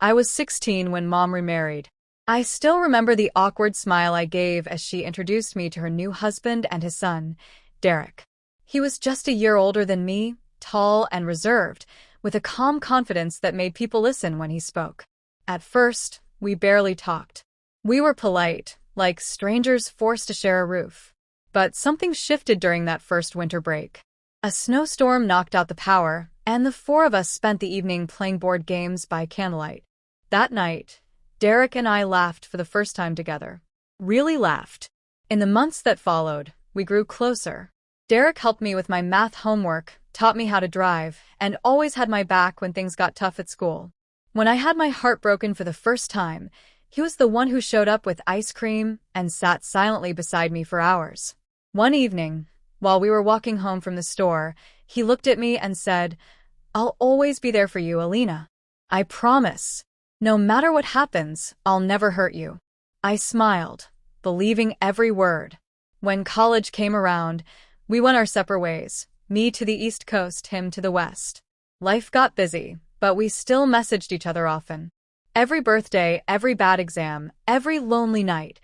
I was 16 when Mom remarried. I still remember the awkward smile I gave as she introduced me to her new husband and his son, Derek. He was just a year older than me, tall and reserved, with a calm confidence that made people listen when he spoke. At first, we barely talked. We were polite, like strangers forced to share a roof. But something shifted during that first winter break. A snowstorm knocked out the power, and the four of us spent the evening playing board games by candlelight. That night, Derek and I laughed for the first time together. Really laughed. In the months that followed, we grew closer. Derek helped me with my math homework, taught me how to drive, and always had my back when things got tough at school. When I had my heart broken for the first time, he was the one who showed up with ice cream and sat silently beside me for hours. One evening, while we were walking home from the store, he looked at me and said, "I'll always be there for you, Alina. I promise. No matter what happens, I'll never hurt you." I smiled, believing every word. When college came around, we went our separate ways, me to the East Coast, him to the West. Life got busy, but we still messaged each other often. Every birthday, every bad exam, every lonely night,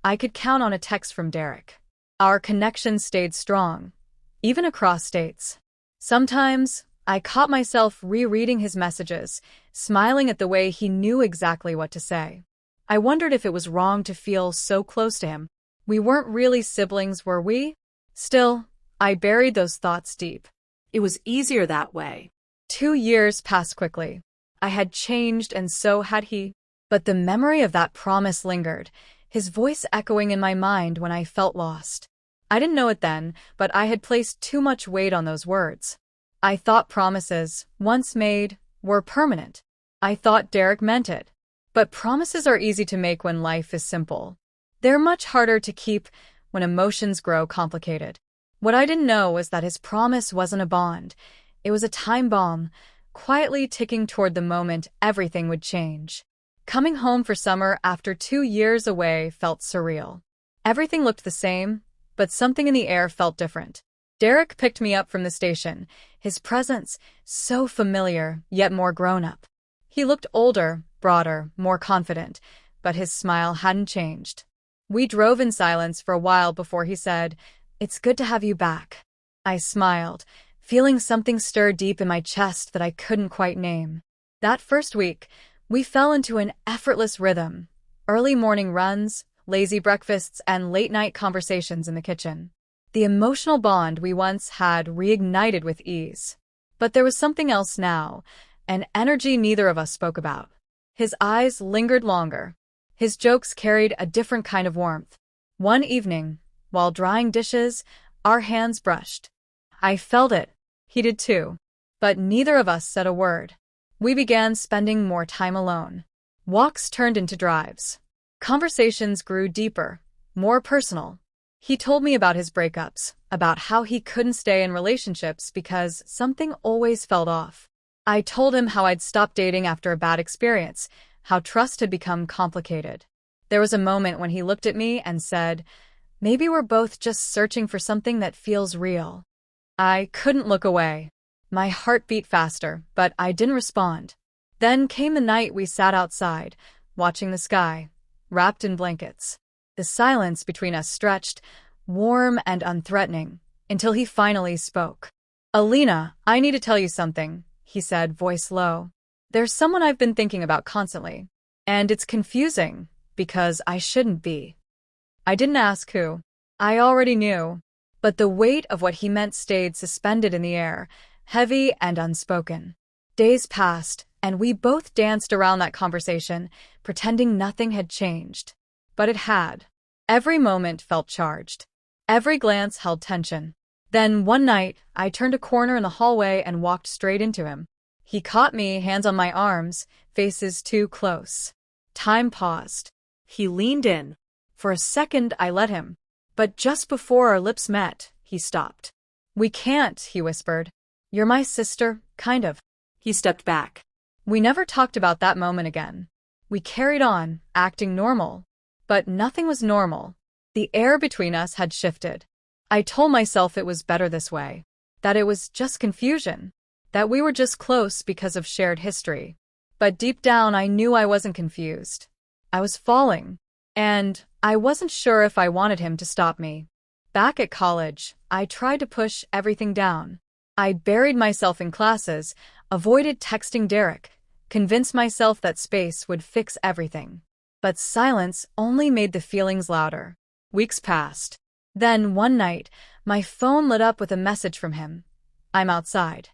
I could count on a text from Derek. Our connection stayed strong, even across states. Sometimes, I caught myself rereading his messages, smiling at the way he knew exactly what to say. I wondered if it was wrong to feel so close to him. We weren't really siblings, were we? Still, I buried those thoughts deep. It was easier that way. 2 years passed quickly. I had changed and so had he. But the memory of that promise lingered, his voice echoing in my mind when I felt lost. I didn't know it then, but I had placed too much weight on those words. I thought promises, once made, were permanent. I thought Derek meant it. But promises are easy to make when life is simple. They're much harder to keep when emotions grow complicated. What I didn't know was that his promise wasn't a bond. It was a time bomb, quietly ticking toward the moment everything would change. Coming home for summer after 2 years away felt surreal. Everything looked the same, but something in the air felt different. Derek picked me up from the station, his presence so familiar, yet more grown-up. He looked older, broader, more confident, but his smile hadn't changed. We drove in silence for a while before he said, "It's good to have you back." I smiled, feeling something stir deep in my chest that I couldn't quite name. That first week, we fell into an effortless rhythm. Early morning runs, lazy breakfasts, and late-night conversations in the kitchen. The emotional bond we once had reignited with ease. But there was something else now, an energy neither of us spoke about. His eyes lingered longer. His jokes carried a different kind of warmth. One evening, while drying dishes, our hands brushed. I felt it. He did too. But neither of us said a word. We began spending more time alone. Walks turned into drives. Conversations grew deeper, more personal. He told me about his breakups, about how he couldn't stay in relationships because something always felt off. I told him how I'd stopped dating after a bad experience, how trust had become complicated. There was a moment when he looked at me and said, "Maybe we're both just searching for something that feels real." I couldn't look away. My heart beat faster, but I didn't respond. Then came the night we sat outside, watching the sky, wrapped in blankets. The silence between us stretched, warm and unthreatening, until he finally spoke. "Alina, I need to tell you something," he said, voice low. "There's someone I've been thinking about constantly. And it's confusing, because I shouldn't be." I didn't ask who. I already knew. But the weight of what he meant stayed suspended in the air, heavy and unspoken. Days passed, and we both danced around that conversation, pretending nothing had changed. But it had. Every moment felt charged. Every glance held tension. Then, one night, I turned a corner in the hallway and walked straight into him. He caught me, hands on my arms, faces too close. Time paused. He leaned in. For a second, I let him. But just before our lips met, he stopped. "We can't," he whispered. "You're my sister, kind of." He stepped back. We never talked about that moment again. We carried on, acting normal. But nothing was normal. The air between us had shifted. I told myself it was better this way. That it was just confusion. That we were just close because of shared history. But deep down, I knew I wasn't confused. I was falling. And I wasn't sure if I wanted him to stop me. Back at college, I tried to push everything down. I buried myself in classes, avoided texting Derek, convinced myself that space would fix everything. But silence only made the feelings louder. Weeks passed. Then, one night, my phone lit up with a message from him. "I'm outside."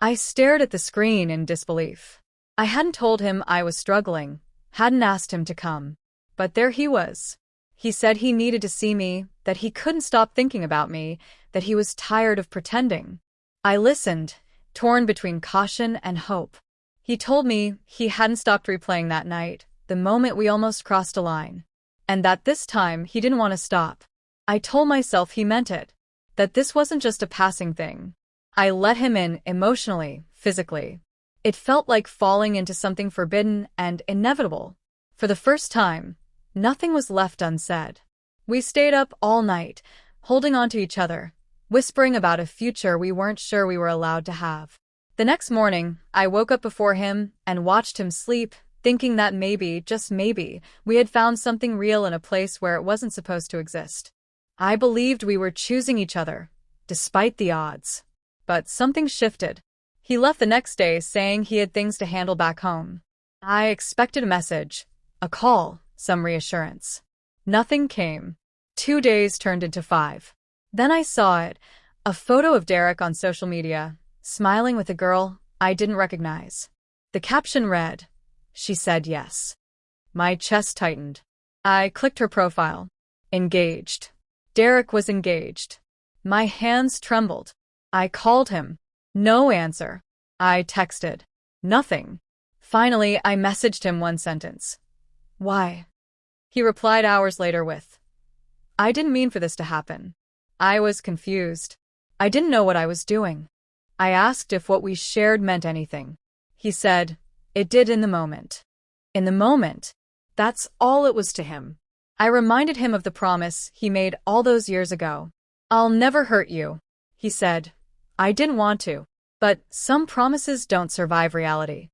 I stared at the screen in disbelief. I hadn't told him I was struggling, hadn't asked him to come. But there he was. He said he needed to see me, that he couldn't stop thinking about me, that he was tired of pretending. I listened, torn between caution and hope. He told me he hadn't stopped replaying that night, the moment we almost crossed a line. And that this time he didn't want to stop. I told myself he meant it. That this wasn't just a passing thing. I let him in emotionally, physically. It felt like falling into something forbidden and inevitable. For the first time, nothing was left unsaid. We stayed up all night, holding on to each other, whispering about a future we weren't sure we were allowed to have. The next morning, I woke up before him and watched him sleep, thinking that maybe, just maybe, we had found something real in a place where it wasn't supposed to exist. I believed we were choosing each other, despite the odds. But something shifted. He left the next day saying he had things to handle back home. I expected a message, a call, some reassurance. Nothing came. 2 days turned into 5. Then I saw it, a photo of Derek on social media, smiling with a girl I didn't recognize. The caption read, "She said yes." My chest tightened. I clicked her profile. Engaged. Derek was engaged. My hands trembled. I called him. No answer. I texted. Nothing. Finally, I messaged him one sentence. "Why?" He replied hours later with, "I didn't mean for this to happen." I was confused. I didn't know what I was doing. I asked if what we shared meant anything. He said, "It did in the moment." In the moment. That's all it was to him. I reminded him of the promise he made all those years ago. "I'll never hurt you," he said. I didn't want to. But some promises don't survive reality.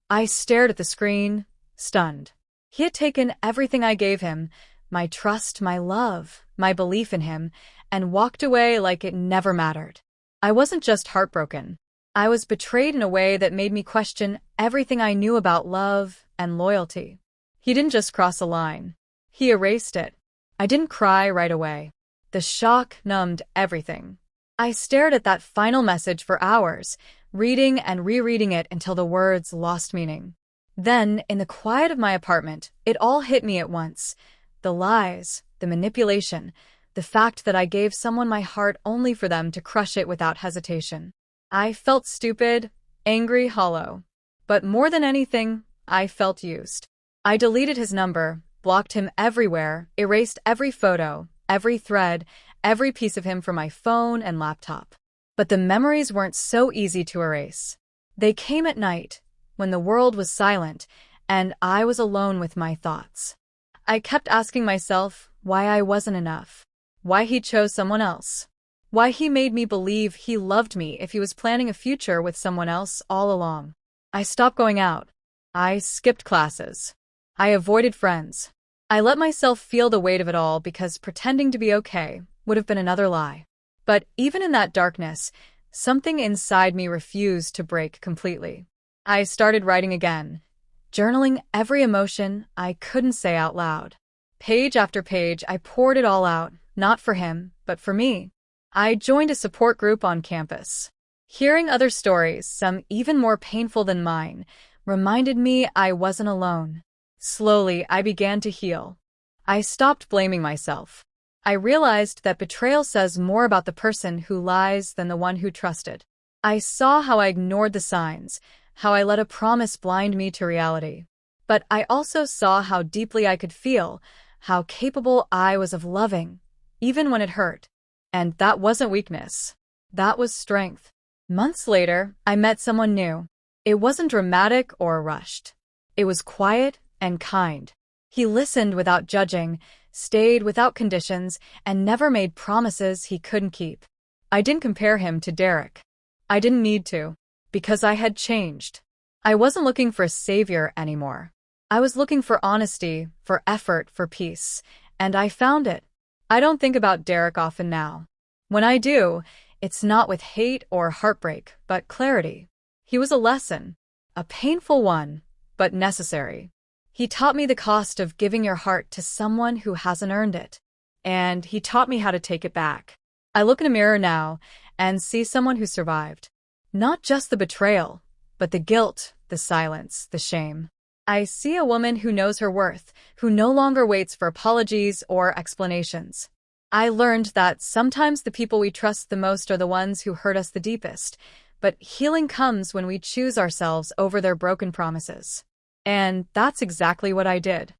I stared at the screen, stunned. He had taken everything I gave him, my trust, my love, my belief in him, and walked away like it never mattered. I wasn't just heartbroken. I was betrayed in a way that made me question everything I knew about love and loyalty. He didn't just cross a line. He erased it. I didn't cry right away. The shock numbed everything. I stared at that final message for hours, reading and rereading it until the words lost meaning. Then, in the quiet of my apartment, it all hit me at once. The lies, the manipulation, the fact that I gave someone my heart only for them to crush it without hesitation. I felt stupid, angry, hollow. But more than anything, I felt used. I deleted his number, blocked him everywhere, erased every photo, every thread, every piece of him from my phone and laptop. But the memories weren't so easy to erase. They came at night, when the world was silent, and I was alone with my thoughts. I kept asking myself why I wasn't enough, why he chose someone else, why he made me believe he loved me if he was planning a future with someone else all along. I stopped going out. I skipped classes. I avoided friends. I let myself feel the weight of it all because pretending to be okay would have been another lie. But even in that darkness, something inside me refused to break completely. I started writing again, journaling every emotion I couldn't say out loud. Page after page, I poured it all out, not for him, but for me. I joined a support group on campus. Hearing other stories, some even more painful than mine, reminded me I wasn't alone. Slowly, I began to heal. I stopped blaming myself. I realized that betrayal says more about the person who lies than the one who trusted. I saw how I ignored the signs, how I let a promise blind me to reality. But I also saw how deeply I could feel, how capable I was of loving, even when it hurt. And that wasn't weakness. That was strength. Months later, I met someone new. It wasn't dramatic or rushed. It was quiet and kind. He listened without judging, stayed without conditions, and never made promises he couldn't keep. I didn't compare him to Derek. I didn't need to, because I had changed. I wasn't looking for a savior anymore. I was looking for honesty, for effort, for peace, and I found it. I don't think about Derek often now. When I do, it's not with hate or heartbreak, but clarity. He was a lesson, a painful one, but necessary. He taught me the cost of giving your heart to someone who hasn't earned it. And he taught me how to take it back. I look in a mirror now and see someone who survived. Not just the betrayal, but the guilt, the silence, the shame. I see a woman who knows her worth, who no longer waits for apologies or explanations. I learned that sometimes the people we trust the most are the ones who hurt us the deepest, but healing comes when we choose ourselves over their broken promises. And that's exactly what I did.